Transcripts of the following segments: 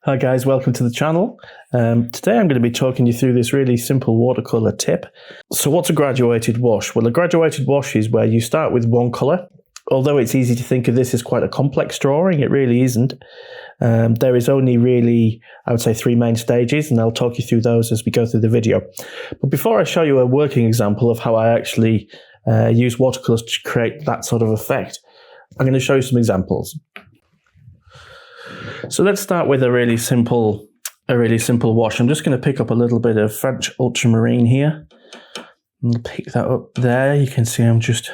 Hi guys, welcome to the channel. Today I'm going to be talking you through this really simple watercolour tip. So what's a graduated wash? Well, a graduated wash is where you start with one colour. Although it's easy to think of this as quite a complex drawing, it really isn't. There is only really, I would say, 3 main stages, and I'll talk you through those as we go through the video. But before I show you a working example of how I actually use watercolours to create that sort of effect, I'm going to show you some examples. So let's start with a really simple wash. I'm just going to pick up a little bit of French ultramarine here. And pick that up there. You can see I'm just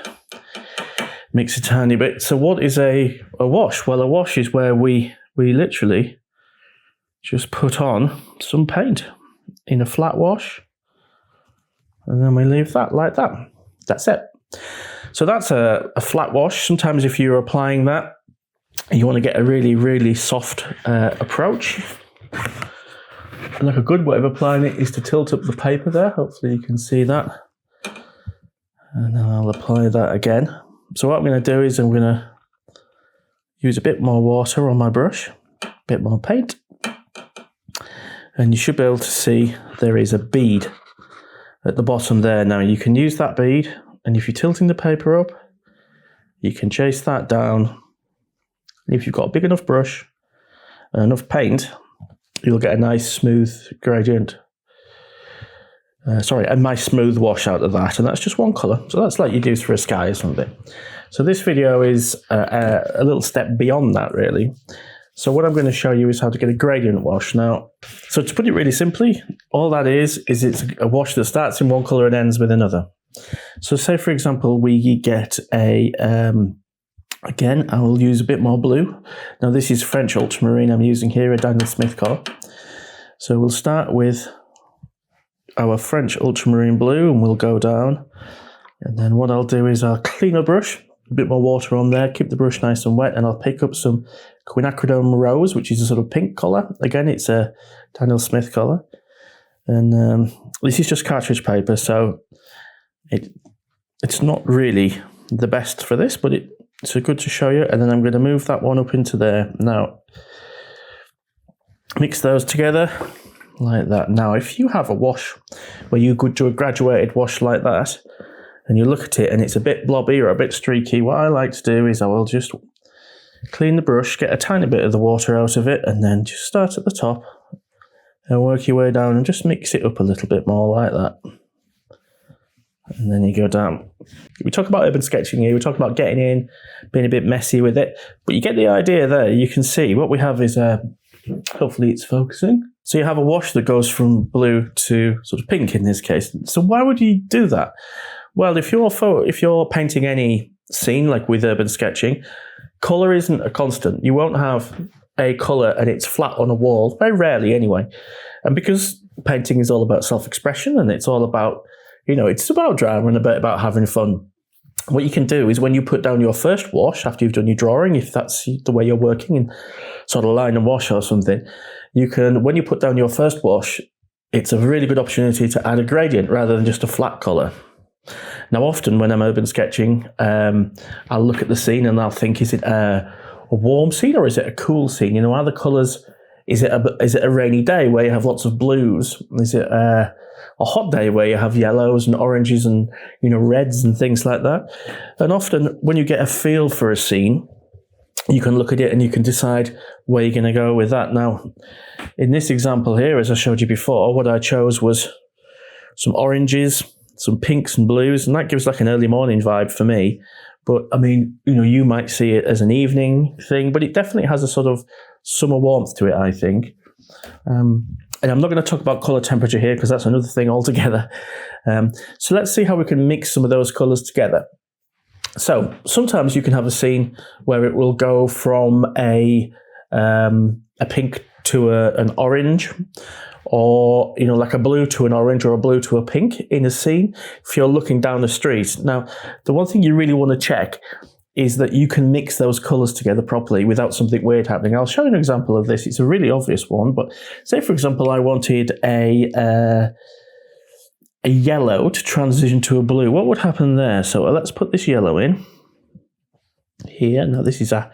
mix a tiny bit. So what is a wash? Well, a wash is where we literally just put on some paint in a flat wash, and then we leave that like that. That's it. So that's a flat wash. Sometimes if you're applying that, you want to get a really soft approach. And like a good way of applying it is to tilt up the paper there. Hopefully you can see that. And then I'll apply that again. So what I'm going to do is I'm going to use a bit more water on my brush, a bit more paint. And you should be able to see there is a bead at the bottom there. Now you can use that bead, and if you're tilting the paper up, you can chase that down. If you've got a big enough brush and enough paint, you'll get a nice smooth gradient. A nice smooth wash out of that, and that's just one colour. So that's like you do for a sky or something. So this video is a little step beyond that, really. So what I'm going to show you is how to get a gradient wash. Now, so to put it really simply, all that is it's a wash that starts in one colour and ends with another. So say, for example, we get a... Again, I will use a bit more blue. Now this is French ultramarine I'm using here, a Daniel Smith colour. So we'll start with our French ultramarine blue, and we'll go down. And then what I'll do is I'll clean a brush, a bit more water on there, keep the brush nice and wet, and I'll pick up some quinacridone rose, which is a sort of pink colour. Again, it's a Daniel Smith colour. And this is just cartridge paper, so it's not really the best for this, but it's good to show you. And then I'm going to move that one up into there. Now, mix those together like that. Now, if you have a wash where you could do a graduated wash like that, and you look at it and it's a bit blobby or a bit streaky, what I like to do is I will just clean the brush, get a tiny bit of the water out of it, and then just start at the top and work your way down and just mix it up a little bit more like that. And then you go down. We talk about urban sketching here. We talk about getting in, being a bit messy with it. But you get the idea there. You can see what we have is, hopefully it's focusing. So you have a wash that goes from blue to sort of pink in this case. So why would you do that? Well, if you're painting any scene, like with urban sketching, colour isn't a constant. You won't have a colour and it's flat on a wall, very rarely anyway. And because painting is all about self-expression, and it's all about, it's about drama and a bit about having fun. What you can do is when you put down your first wash, after you've done your drawing, if that's the way you're working in sort of line and wash or something, when you put down your first wash, it's a really good opportunity to add a gradient rather than just a flat colour. Now, often when I'm urban sketching, I'll look at the scene and I'll think, is it a warm scene or is it a cool scene? Are the colours, is it a rainy day where you have lots of blues? Is it a hot day where you have yellows and oranges and reds and things like that? And often when you get a feel for a scene, you can look at it and you can decide where you're going to go with that. Now, in this example here, as I showed you before, what I chose was some oranges, some pinks and blues, and that gives like an early morning vibe for me. But I mean, you might see it as an evening thing, but it definitely has a sort of summer warmth to it, I think. And I'm not going to talk about colour temperature here because that's another thing altogether. So let's see how we can mix some of those colours together. So sometimes you can have a scene where it will go from a pink to an orange, or like a blue to an orange or a blue to a pink in a scene if you're looking down the street. Now, the one thing you really want to check is that you can mix those colours together properly without something weird happening. I'll show you an example of this. It's a really obvious one, but say, for example, I wanted a yellow to transition to a blue. What would happen there? So let's put this yellow in here. Now, this is a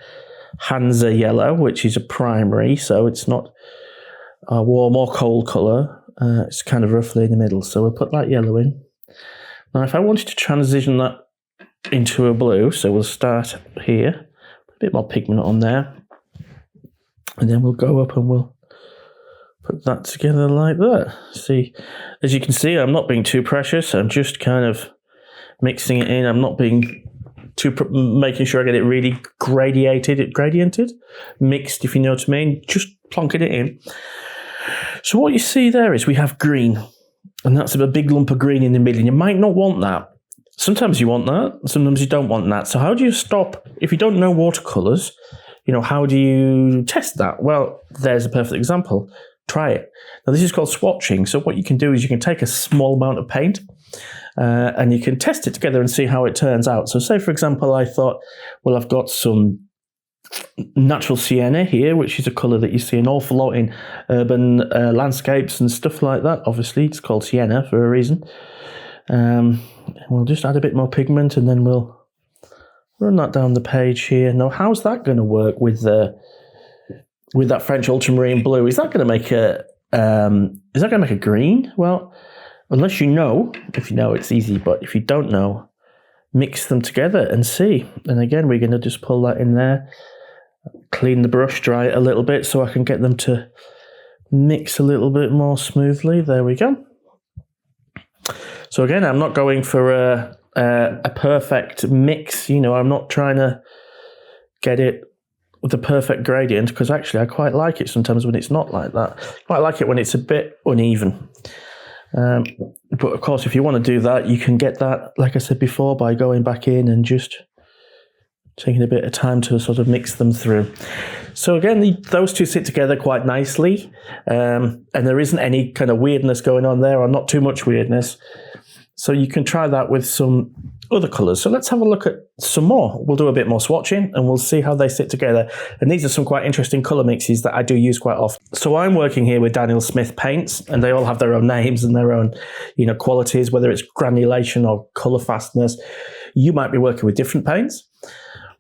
Hansa yellow, which is a primary, so it's not our warm or cold colour. It's kind of roughly in the middle, so we'll put that yellow in. Now if I wanted to transition that into a blue, so we'll start here, put a bit more pigment on there, and then we'll go up and we'll put that together like that. See, as you can see, I'm not being too precious. I'm just kind of mixing it in. I'm not being making sure I get it really gradiented, mixed, if you know what I mean. Just plonking it in. So what you see there is we have green, and that's a big lump of green in the middle. You might not want that. Sometimes you want that, sometimes you don't want that. So how do you stop, if you don't know watercolours, how do you test that? Well, there's a perfect example. Try it. Now this is called swatching. So what you can do is you can take a small amount of paint and you can test it together and see how it turns out. So say, for example, I thought, well, I've got some natural sienna here, which is a colour that you see an awful lot in urban landscapes and stuff like that. Obviously, it's called sienna for a reason. We'll just add a bit more pigment and then we'll run that down the page here. Now, how's that going to work with that French ultramarine blue? Is that going to make a green? Well, unless you know. If you know, it's easy, but if you don't know, mix them together and see. And again, we're going to just pull that in there, clean the brush, dry it a little bit so I can get them to mix a little bit more smoothly. There we go. So again, I'm not going for a perfect mix. I'm not trying to get it with the perfect gradient, because actually I quite like it sometimes when it's not like that. I quite like it when it's a bit uneven. But of course, if you want to do that, you can get that, like I said before, by going back in and just taking a bit of time to sort of mix them through. So again, those two sit together quite nicely, and there isn't any kind of weirdness going on there, or not too much weirdness. So you can try that with some other colours. So let's have a look at some more. We'll do a bit more swatching and we'll see how they sit together. And these are some quite interesting colour mixes that I do use quite often. So I'm working here with Daniel Smith paints, and they all have their own names and their own, qualities, whether it's granulation or colour fastness. You might be working with different paints,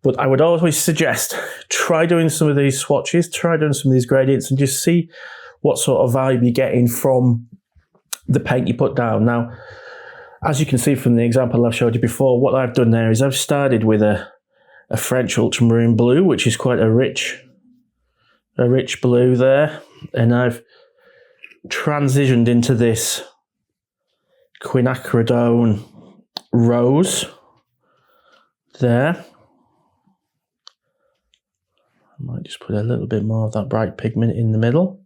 but I would always suggest try doing some of these swatches, try doing some of these gradients, and just see what sort of vibe you're getting from the paint you put down. Now, as you can see from the example I've showed you before, what I've done there is I've started with a French ultramarine blue, which is quite a rich blue there, and I've transitioned into this quinacridone rose there. I might just put a little bit more of that bright pigment in the middle.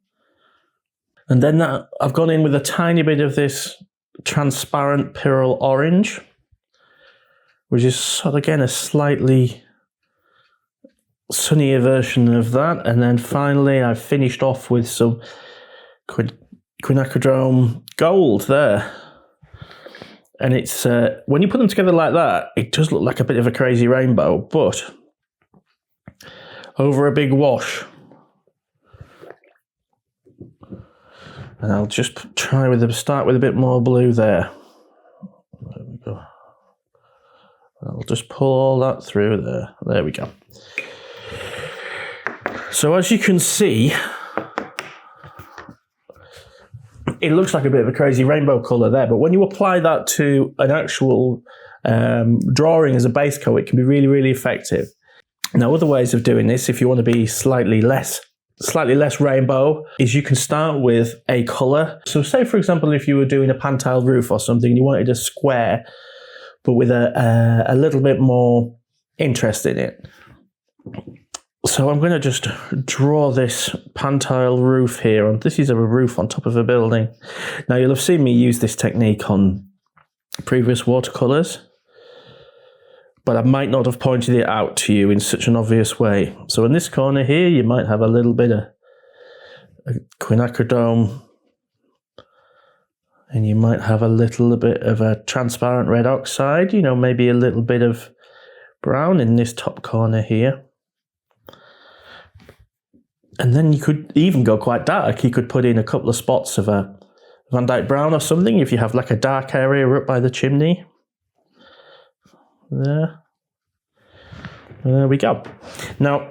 And then I've gone in with a tiny bit of this transparent Pyrrole orange, which is sort of, again, a slightly sunnier version of that. And then finally I've finished off with some quinacridone gold there. And it's when you put them together like that, it does look like a bit of a crazy rainbow, but over a big wash. And I'll just start with a bit more blue there. There we go. I'll just pull all that through there. There we go. So as you can see, it looks like a bit of a crazy rainbow colour there, but when you apply that to an actual drawing as a base coat, it can be really, really effective. Now, other ways of doing this, if you want to be slightly less rainbow, is you can start with a colour. So say, for example, if you were doing a pan-tile roof or something, you wanted a square, but with a little bit more interest in it. So I'm going to just draw this pan-tile roof here. And this is a roof on top of a building. Now, you'll have seen me use this technique on previous watercolours, but I might not have pointed it out to you in such an obvious way. So in this corner here, you might have a little bit of quinacridone, and you might have a little bit of a transparent red oxide, maybe a little bit of brown in this top corner here. And then you could even go quite dark. You could put in a couple of spots of a Van Dyke brown or something if you have like a dark area up by the chimney. There we go. Now,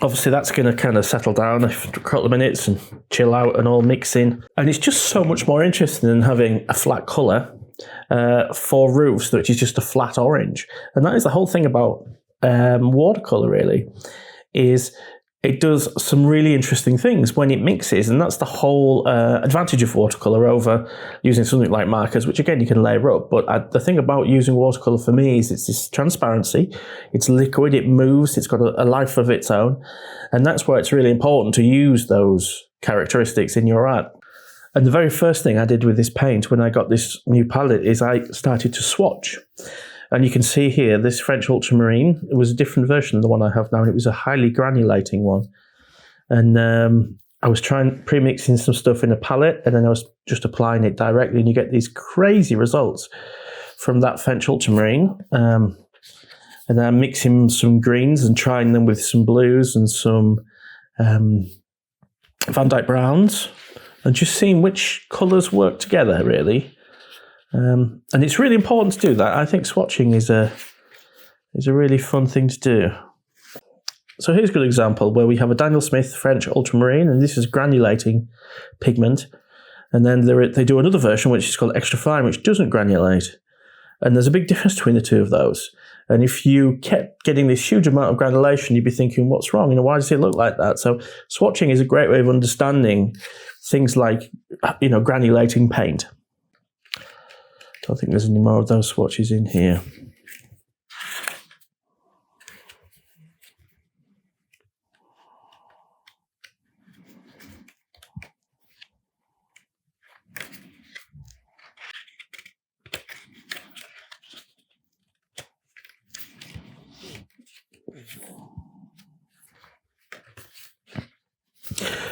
obviously that's going to kind of settle down after a couple of minutes and chill out and all mixing. And it's just so much more interesting than having a flat colour for roofs, which is just a flat orange. And that is the whole thing about watercolour, really, is it does some really interesting things when it mixes, and that's the whole advantage of watercolour over using something like markers, which again you can layer up. But the thing about using watercolour for me is it's this transparency, it's liquid, it moves, it's got a life of its own, and that's why it's really important to use those characteristics in your art. And the very first thing I did with this paint when I got this new palette is I started to swatch. And you can see here, this French ultramarine, it was a different version of the one I have now, and it was a highly granulating one. And I was pre-mixing some stuff in a palette, and then I was just applying it directly, and you get these crazy results from that French ultramarine. And then I'm mixing some greens and trying them with some blues and some Van Dyke browns, and just seeing which colours work together, really. And it's really important to do that. I think swatching is a really fun thing to do. So here's a good example where we have a Daniel Smith French ultramarine, and this is granulating pigment. And then they do another version which is called extra fine, which doesn't granulate. And there's a big difference between the two of those. And if you kept getting this huge amount of granulation, you'd be thinking, what's wrong? Why does it look like that? So swatching is a great way of understanding things like, granulating paint. Don't think there's any more of those swatches in here.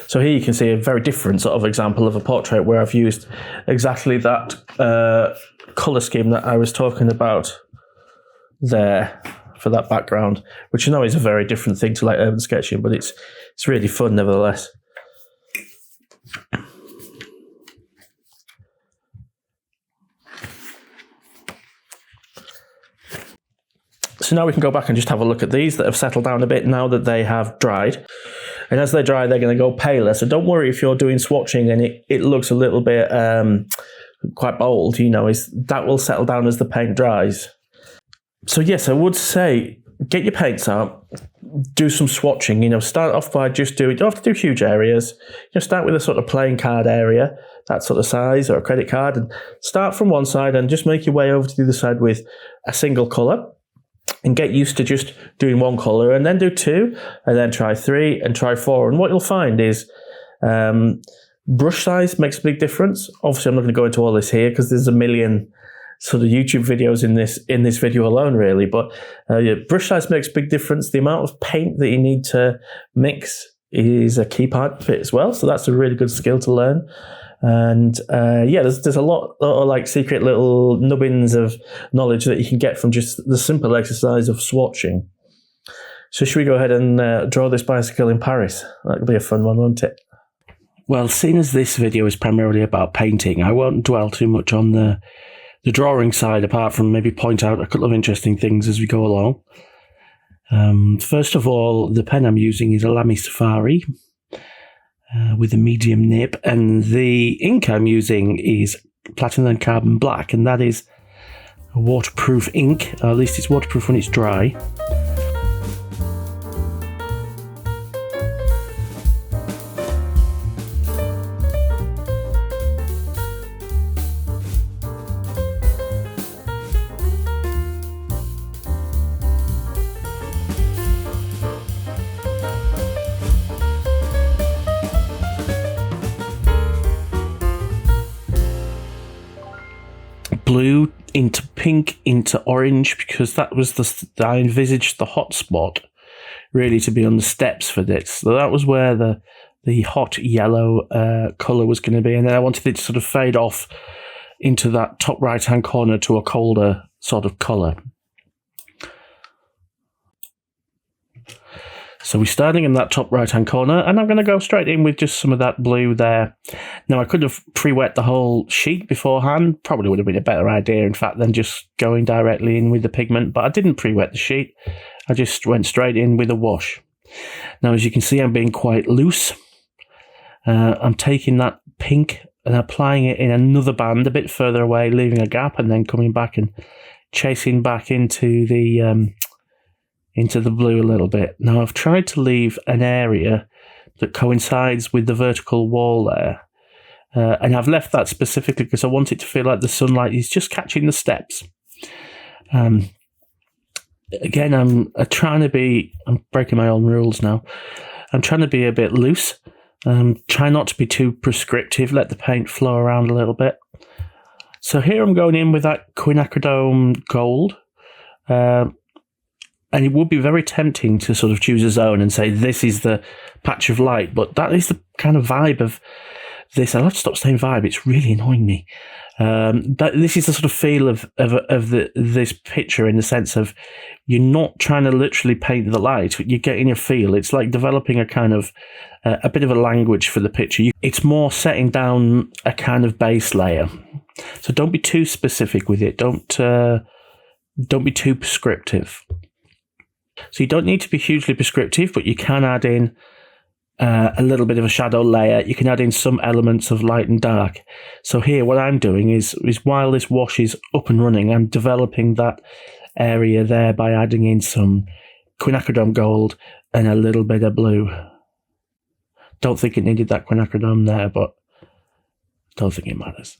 So here you can see a very different sort of example of a portrait where I've used exactly that colour scheme that I was talking about there for that background, which is a very different thing to like urban sketching, but it's really fun nevertheless. So now we can go back and just have a look at these that have settled down a bit now that they have dried. And as they dry, they're going to go paler. So don't worry if you're doing swatching and it looks a little bit quite bold, that will settle down as the paint dries. So yes, I would say get your paints out, do some swatching. Start off by you don't have to do huge areas. Start with a sort of playing card area, that sort of size, or a credit card, and start from one side and just make your way over to the other side with a single colour. And get used to just doing one colour, and then do two, and then try three, and try four. And what you'll find is brush size makes a big difference. Obviously, I'm not going to go into all this here because there's a million sort of YouTube videos in this video alone, really. But brush size makes a big difference. The amount of paint that you need to mix is a key part of it as well. So that's a really good skill to learn. And there's a lot of like secret little nubbins of knowledge that you can get from just the simple exercise of swatching. So should we go ahead and draw this bicycle in Paris? That'll be a fun one, won't it? Well, seeing as this video is primarily about painting, I won't dwell too much on the drawing side, apart from maybe point out a couple of interesting things as we go along. First of all, the pen I'm using is a Lamy Safari with a medium nib, and the ink I'm using is Platinum Carbon Black, and that is a waterproof ink, or at least it's waterproof when it's dry. Blue into pink into orange, because that was I envisaged the hot spot really to be on the steps for this. So that was where the hot yellow colour was going to be, and then I wanted it to sort of fade off into that top right hand corner to a colder sort of colour. So we're starting in that top right-hand corner, and I'm going to go straight in with just some of that blue there. Now, I could have pre-wet the whole sheet beforehand. Probably would have been a better idea, in fact, than just going directly in with the pigment, but I didn't pre-wet the sheet. I just went straight in with a wash. Now, as you can see, I'm being quite loose I'm taking that pink and applying it in another band a bit further away, leaving a gap, and then coming back and chasing back into the blue a little bit. Now I've tried to leave an area that coincides with the vertical wall there, and I've left that specifically because I want it to feel like the sunlight is just catching the steps. Again, I'm breaking my own rules now. I'm trying to be a bit loose. Try not to be too prescriptive. Let the paint flow around a little bit. So here I'm going in with that quinacridone gold. And it would be very tempting to sort of choose a zone and say this is the patch of light, but that is the kind of vibe of this. I'll have to stop saying vibe. It's really annoying me. But this is the sort of feel of this picture, in the sense of you're not trying to literally paint the light, but you're getting a feel. It's like developing a kind of a bit of a language for the picture. It's more setting down a kind of base layer. So don't be too specific with it. Don't be too prescriptive. So you don't need to be hugely prescriptive, but you can add in a little bit of a shadow layer. You can add in some elements of light and dark. So here what I'm doing is while this wash is up and running, I'm developing that area there by adding in some quinacridone gold and a little bit of blue. Don't think it needed that quinacridone there, but don't think it matters.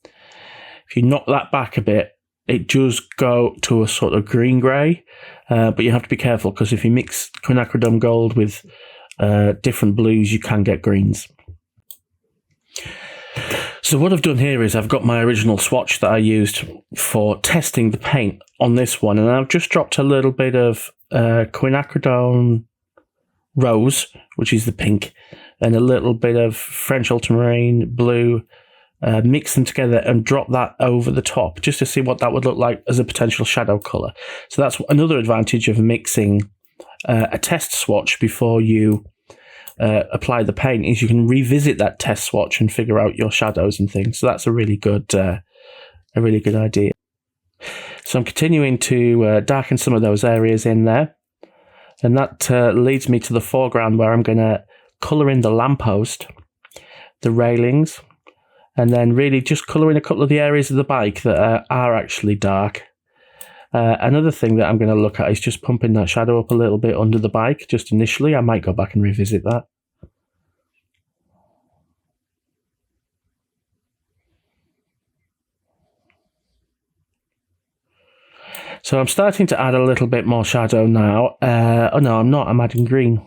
If you knock that back a bit, it does go to a sort of green-grey, but you have to be careful, because if you mix quinacridone gold with different blues, you can get greens. So what I've done here is I've got my original swatch that I used for testing the paint on this one, and I've just dropped a little bit of quinacridone rose, which is the pink, and a little bit of French ultramarine blue, mix them together and drop that over the top just to see what that would look like as a potential shadow colour. So that's another advantage of mixing a test swatch before you apply the paint, is you can revisit that test swatch and figure out your shadows and things. So that's a really good idea. So I'm continuing to darken some of those areas in there, and that leads me to the foreground, where I'm going to colour in the lamppost, the railings, and then really just colour in a couple of the areas of the bike that are actually dark. Another thing that I'm going to look at is just pumping that shadow up a little bit under the bike, just initially. I might go back and revisit that. So I'm starting to add a little bit more shadow now. Oh no, I'm not. I'm adding green.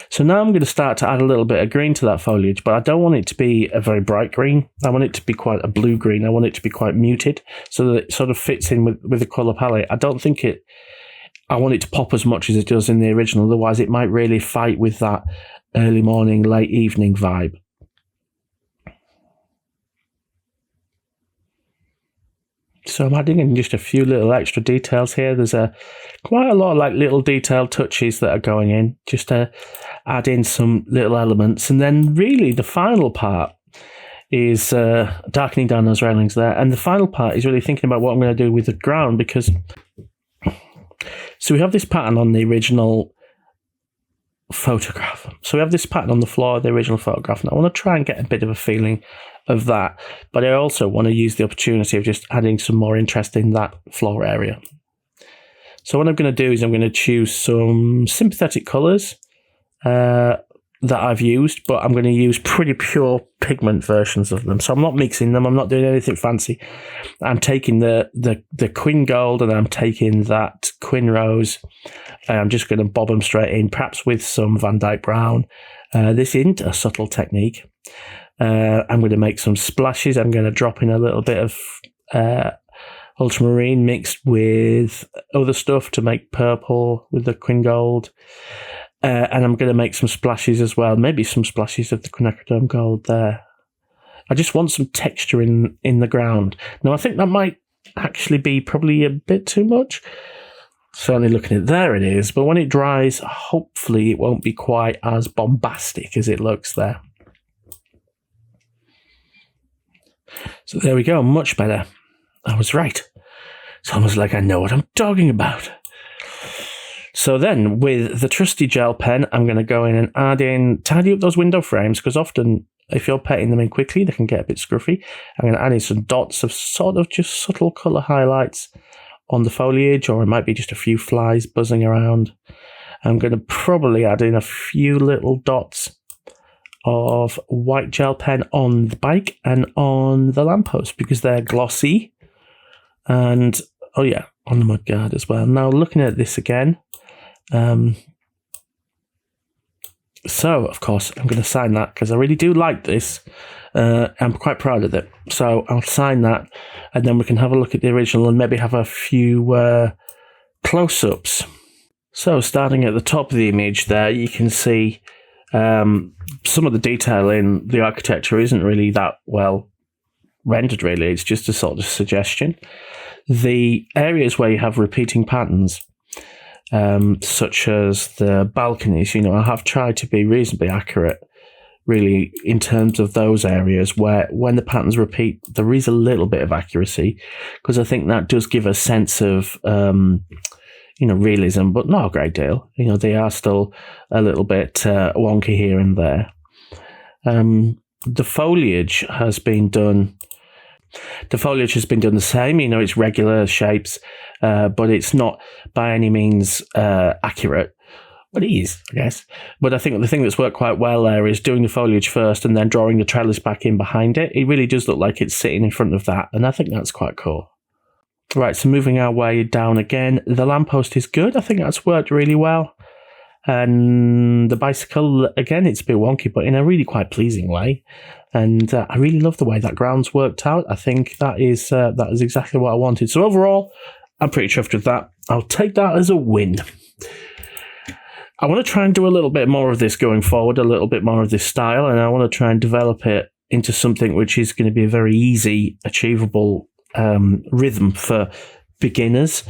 So now I'm going to start to add a little bit of green to that foliage, but I don't want it to be a very bright green. I want it to be quite a blue green. I want it to be quite muted so that it sort of fits in with the colour palette. I want it to pop as much as it does in the original, otherwise it might really fight with that early morning, late evening vibe. So I'm adding in just a few little extra details here. There's quite a lot of like little detailed touches that are going in, just to add in some little elements. And then really the final part is darkening down those railings there. And the final part is really thinking about what I'm going to do with the ground, because so we have this pattern on the original photograph. So we have this pattern on the floor of the original photograph, and I want to try and get a bit of a feeling of that, but I also want to use the opportunity of just adding some more interest in that floor area. So what I'm going to do is I'm going to choose some sympathetic colours that I've used, but I'm going to use pretty pure pigment versions of them. So I'm not mixing them, I'm not doing anything fancy. I'm taking the quin gold and I'm taking that quin rose, and I'm just going to bob them straight in, perhaps with some Van Dyke brown. This isn't a subtle technique. I'm going to make some splashes. I'm going to drop in a little bit of ultramarine mixed with other stuff to make purple with the quin gold. And I'm going to make some splashes as well, maybe some splashes of the quinacridone gold there. I just want some texture in the ground. Now, I think that might actually be probably a bit too much. Certainly looking at it, there it is. But when it dries, hopefully it won't be quite as bombastic as it looks there. So there we go, much better. I was right. It's almost like I know what I'm talking about. So then with the trusty gel pen, I'm going to go in and tidy up those window frames, because often if you're petting them in quickly, they can get a bit scruffy. I'm going to add in some dots of sort of just subtle colour highlights on the foliage, or it might be just a few flies buzzing around. I'm going to probably add in a few little dots of white gel pen on the bike and on the lamppost, because they're glossy. And, oh yeah, on the mudguard as well. Now looking at this again, so of course I'm going to sign that because I really do like this. I'm quite proud of it. So I'll sign that, and then we can have a look at the original and maybe have a few close-ups. So starting at the top of the image there, you can see some of the detail in the architecture isn't really that well rendered, really. It's just a sort of suggestion. The areas where you have repeating patterns, such as the balconies, I have tried to be reasonably accurate, really, in terms of those areas where when the patterns repeat, there is a little bit of accuracy, because I think that does give a sense of, realism, but not a great deal. They are still a little bit wonky here and there. The foliage has been done. The foliage has been done the same. It's regular shapes, but it's not by any means accurate. But it is, I guess. But I think the thing that's worked quite well there is doing the foliage first and then drawing the trellis back in behind it. It really does look like it's sitting in front of that, and I think that's quite cool. Right, so moving our way down again, the lamppost is good. I think that's worked really well. And the bicycle, again, it's a bit wonky, but in a really quite pleasing way. And I really love the way that ground's worked out. I think that is exactly what I wanted. So overall, I'm pretty chuffed with that. I'll take that as a win. I want to try and do a little bit more of this going forward, a little bit more of this style, and I want to try and develop it into something which is going to be a very easy, achievable rhythm for beginners.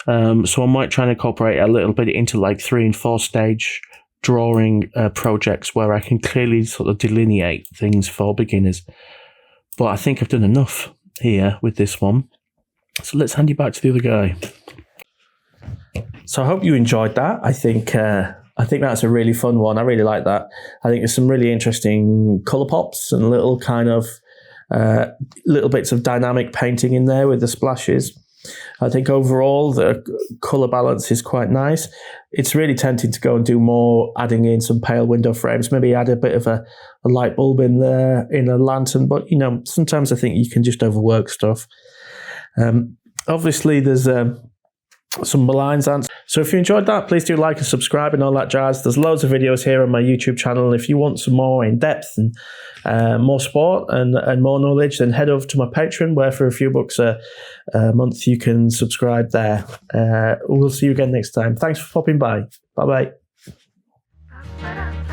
So I might try and incorporate a little bit into like 3 and 4 stage drawing projects where I can clearly sort of delineate things for beginners. But I think I've done enough here with this one. So let's hand you back to the other guy. So I hope you enjoyed that. I think that's a really fun one. I really like that. I think there's some really interesting colour pops and little kind of little bits of dynamic painting in there with the splashes. I think overall the colour balance is quite nice. It's really tempting to go and do more, adding in some pale window frames, maybe add a bit of a light bulb in there, in a lantern, but sometimes I think you can just overwork stuff. Obviously there's some maligns answers. So if you enjoyed that, please do like and subscribe and all that jazz. There's loads of videos here on my YouTube channel. If you want some more in depth and more sport and more knowledge, then head over to my Patreon, where for a few bucks a month you can subscribe there. We'll see you again next time. Thanks for popping by. Bye bye.